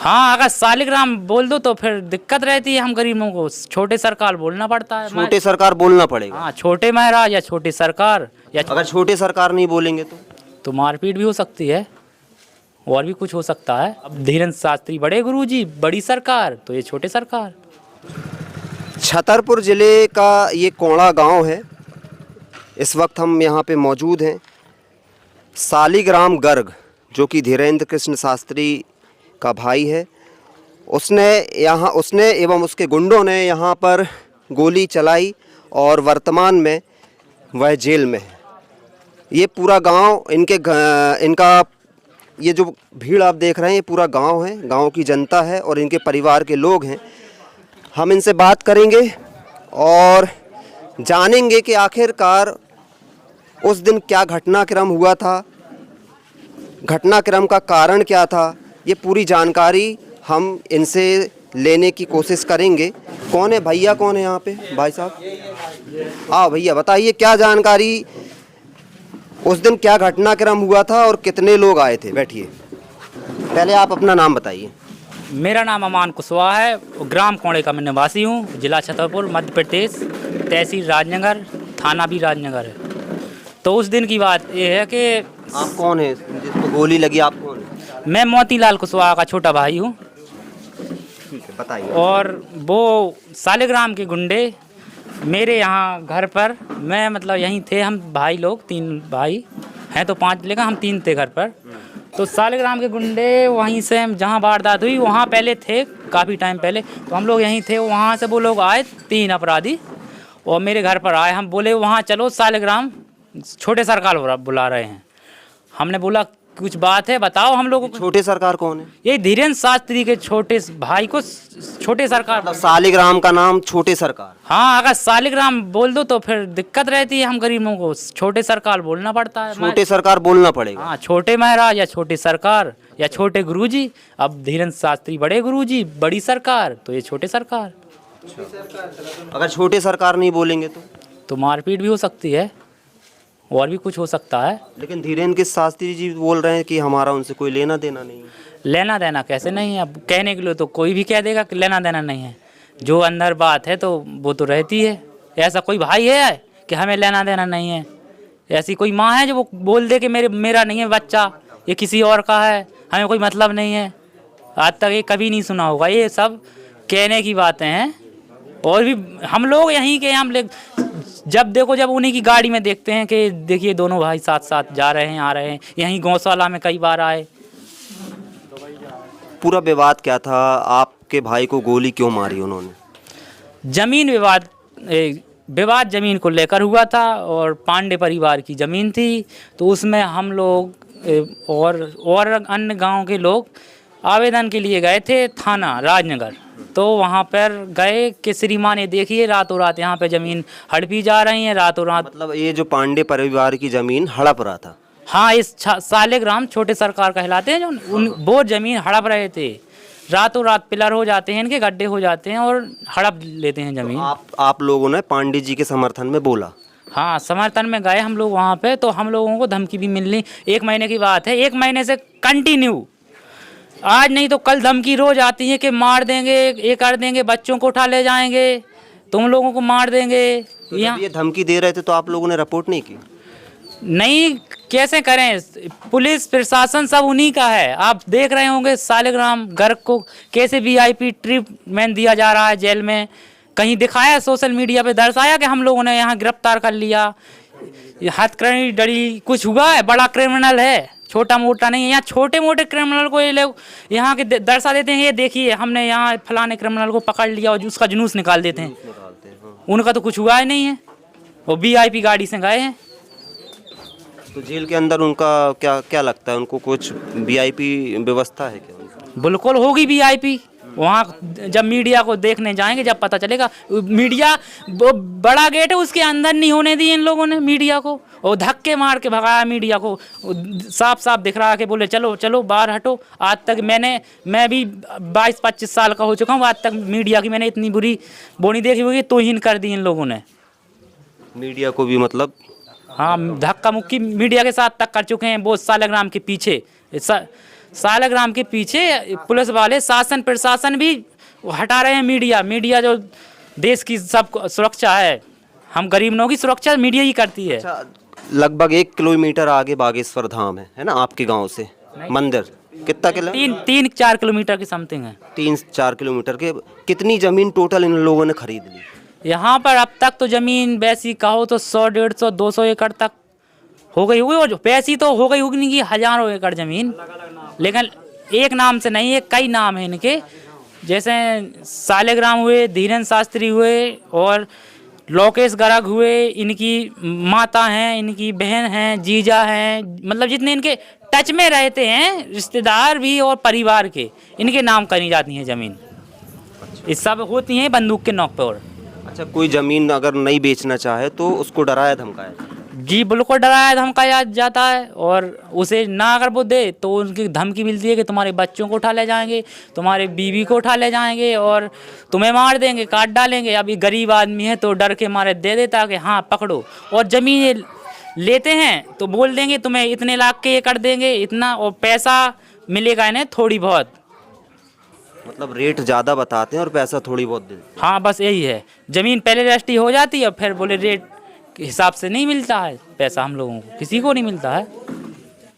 हाँ, अगर सालिग्राम बोल दो तो फिर दिक्कत रहती है, हम गरीबों को छोटे सरकार बोलना पड़ता है। छोटे सरकार बोलना पड़ेगा। हाँ, छोटे महाराज या छोटी सरकार या अगर छोटे सरकार नहीं बोलेंगे तो मारपीट भी हो सकती है और भी कुछ हो सकता है। अब धीरेन्द्र शास्त्री बड़े गुरुजी, बड़ी सरकार, तो ये छोटे सरकार। छतरपुर ज़िले का ये कोड़ा गांव है। इस वक्त हम यहाँ पे मौजूद हैं। सालिग्राम गर्ग जो कि धीरेन्द्र कृष्ण शास्त्री का भाई है, उसने एवं उसके गुंडों ने यहाँ पर गोली चलाई और वर्तमान में वह जेल में है। ये पूरा गांव इनका ये जो भीड़ आप देख रहे हैं, ये पूरा गांव है, गांव की जनता है और इनके परिवार के लोग हैं। हम इनसे बात करेंगे और जानेंगे कि आखिरकार उस दिन क्या घटनाक्रम हुआ था, घटनाक्रम का कारण क्या था। ये पूरी जानकारी हम इनसे लेने की कोशिश करेंगे। कौन है भैया, कौन है यहाँ पे भाई साहब? आओ भैया, बताइए क्या जानकारी, उस दिन क्या घटनाक्रम हुआ था और कितने लोग आए थे? बैठिए, पहले आप अपना नाम बताइए। मेरा नाम अमान कुशवाहा है, ग्राम कोड़े का मैं निवासी हूँ, जिला छतरपुर, मध्य प्रदेश, तहसील राजनगर, थाना भी राजनगर है। तो उस दिन की बात ये है कि आप कौन है जिसको गोली लगी? आप कौन है? मैं मोतीलाल कुशवाहा का छोटा भाई हूँ। ठीक है, बताइए। और वो सालिग्राम के गुंडे मेरे यहाँ घर पर, मैं मतलब यहीं थे, हम भाई लोग 3 भाई हैं तो 5, लेकिन हम 3 थे घर पर। तो सालिग्राम के गुंडे वहीं से जहाँ वारदात हुई वहाँ पहले थे, काफ़ी टाइम पहले, तो हम लोग यहीं थे। वहाँ से वो लोग आए 3 अपराधी और मेरे घर पर आए। हम बोले वहाँ चलो, सालिग्राम छोटे सरकार बुला रहे हैं। हमने बोला कुछ बात है, बताओ हम लोगों को। छोटे सरकार कौन है? ये धीरेन्द्र शास्त्री के छोटे भाई को छोटे सरकार। मतलब सालिग्राम का नाम छोटे सरकार। हाँ, अगर सालिग्राम बोल दो तो फिर दिक्कत रहती है, हम गरीबों को छोटे सरकार बोलना पड़ता है। छोटे सरकार बोलना पड़ेगा। हाँ, छोटे महाराज या छोटी सरकार या छोटे गुरुजी। अब धीरेन्द्र शास्त्री बड़े गुरुजी, बड़ी सरकार, तो ये छोटे सरकार। अगर छोटे सरकार नहीं बोलेंगे तो मारपीट भी हो सकती है और भी कुछ हो सकता है। लेकिन धीरेन्द्र के शास्त्री जी बोल रहे हैं कि हमारा उनसे कोई लेना देना नहीं है। लेना देना कैसे नहीं है? अब कहने के लिए तो कोई भी कह देगा कि लेना देना नहीं है, जो अंदर बात है तो वो तो रहती है। ऐसा कोई भाई है कि हमें लेना देना नहीं है? ऐसी कोई माँ है जो वो बोल दे कि मेरा नहीं है बच्चा, ये किसी और का है, हमें कोई मतलब नहीं है? आज तक ये कभी नहीं सुना होगा। ये सब कहने की बातें हैं। और भी हम लोग यहीं के, हम जब उन्हीं की गाड़ी में देखते हैं कि देखिए दोनों भाई साथ साथ जा रहे हैं, आ रहे हैं। यहीं गौशाला में कई बार आए। पूरा विवाद क्या था? आपके भाई को गोली क्यों मारी उन्होंने? जमीन विवाद जमीन को लेकर हुआ था और पांडे परिवार की ज़मीन थी। तो उसमें हम लोग और अन्य गांव के लोग आवेदन के लिए गए थे थाना राजनगर। तो वहाँ पर गए कि श्रीमान ये देखिए रातों रात यहाँ पे ज़मीन हड़पी जा रही है, रातों रात। मतलब ये जो पांडे परिवार की ज़मीन हड़प रहा था? हाँ, इस सालिग्राम छोटे सरकार कहलाते हैं, जो वो ज़मीन हड़प रहे थे। रातों रात पिलर हो जाते हैं, इनके गड्ढे हो जाते हैं और हड़प लेते हैं ज़मीन। तो आप लोगों ने पांडे जी के समर्थन में बोला? हाँ, समर्थन में गए हम लोग वहाँ पे। तो हम लोगों को धमकी भी मिलनी, 1 महीने की बात है, 1 महीने से कंटिन्यू, आज नहीं तो कल धमकी रोज आती है कि मार देंगे, ये कर देंगे, बच्चों को उठा ले जाएंगे, तुम लोगों को मार देंगे। तो ये धमकी दे रहे थे तो आप लोगों ने रिपोर्ट नहीं की? नहीं, कैसे करें? पुलिस प्रशासन सब उन्हीं का है। आप देख रहे होंगे सालिग्राम गर्ग को कैसे VIP ट्रीटमेंट दिया जा रहा है जेल में। कहीं दिखाया सोशल मीडिया पे, दर्शाया कि हम लोगों ने यहाँ गिरफ्तार कर लिया, हथकड़ी डड़ी, कुछ हुआ है? बड़ा क्रिमिनल है, छोटा मोटा नहीं है। यहाँ छोटे मोटे क्रिमिनल को ये लोग यहाँ के दर्शा देते हैं, ये देखिए हमने यहाँ फलाने क्रिमिनल को पकड़ लिया और उसका जुलूस निकाल देते हैं। उनका तो कुछ हुआ ही नहीं है, वो VIP गाड़ी से गए हैं। तो जेल के अंदर उनका क्या लगता है, उनको कुछ VIP व्यवस्था है क्या? बिल्कुल होगी VIP। वहाँ जब मीडिया को देखने जाएंगे, जब पता चलेगा। मीडिया वो बड़ा गेट है, उसके अंदर नहीं होने दिए इन लोगों ने मीडिया को, और धक्के मार के भगाया मीडिया को। साफ साफ दिख रहा है कि बोले चलो चलो बाहर हटो। आज तक मैं भी 22-25 साल का हो चुका हूँ, आज तक मीडिया की मैंने इतनी बुरी बोनी देखी होगी, तौहीन कर दी इन लोगों ने। मीडिया को भी मतलब? हाँ, धक्का मुक्की मीडिया के साथ तक कर चुके हैं। वो सालिग्राम के पीछे सालिग्राम के पीछे पुलिस वाले, शासन प्रशासन भी हटा रहे हैं। मीडिया जो देश की सब सुरक्षा है, हम गरीब लोगों की सुरक्षा मीडिया ही करती है। अच्छा, लगभग 1 किलोमीटर आगे बागेश्वर धाम है ना आपके गांव से मंदिर? कितना किलो? 3-4 किलोमीटर की समथिंग है। 3-4 किलोमीटर के। कितनी जमीन टोटल इन लोगों ने खरीद ली? यहाँ पर अब तक तो जमीन वैसी कहो तो 100, 150, 200 एकड़ तक हो गई होगी, और जो पैसी तो हो गई होगी नहीं कि हजारों एकड़ जमीन, लेकिन एक नाम से नहीं है, कई नाम है इनके। जैसे सालिग्राम हुए, धीरेन्द्र शास्त्री हुए और लोकेश गर्ग हुए, इनकी माता हैं, इनकी बहन हैं, जीजा हैं, मतलब जितने इनके टच में रहते हैं रिश्तेदार भी और परिवार के, इनके नाम करी जाती हैं जमीन। ये सब होती हैं बंदूक के नोक पर। अच्छा, कोई ज़मीन अगर नहीं बेचना चाहे तो उसको डराया धमकाया? जी बिल्कुल, डराया धमकाया जाता है, और उसे ना अगर वो दे तो उनकी धमकी मिलती है कि तुम्हारे बच्चों को उठा ले जाएंगे, तुम्हारे बीवी को उठा ले जाएंगे और तुम्हें मार देंगे, काट डालेंगे। अभी गरीब आदमी है तो डर के मारे दे देता कि हाँ पकड़ो, और ज़मीन लेते हैं तो बोल देंगे तुम्हें इतने लाख के एकड़ देंगे, इतना, और पैसा मिलेगा इन्हें थोड़ी बहुत। मतलब रेट ज़्यादा बताते हैं और पैसा थोड़ी बहुत देते हैं। हाँ बस यही है, ज़मीन पहले रजिस्ट्री हो जाती है, फिर बोले रेट के हिसाब से नहीं मिलता है पैसा, हम लोगों को किसी को नहीं मिलता है।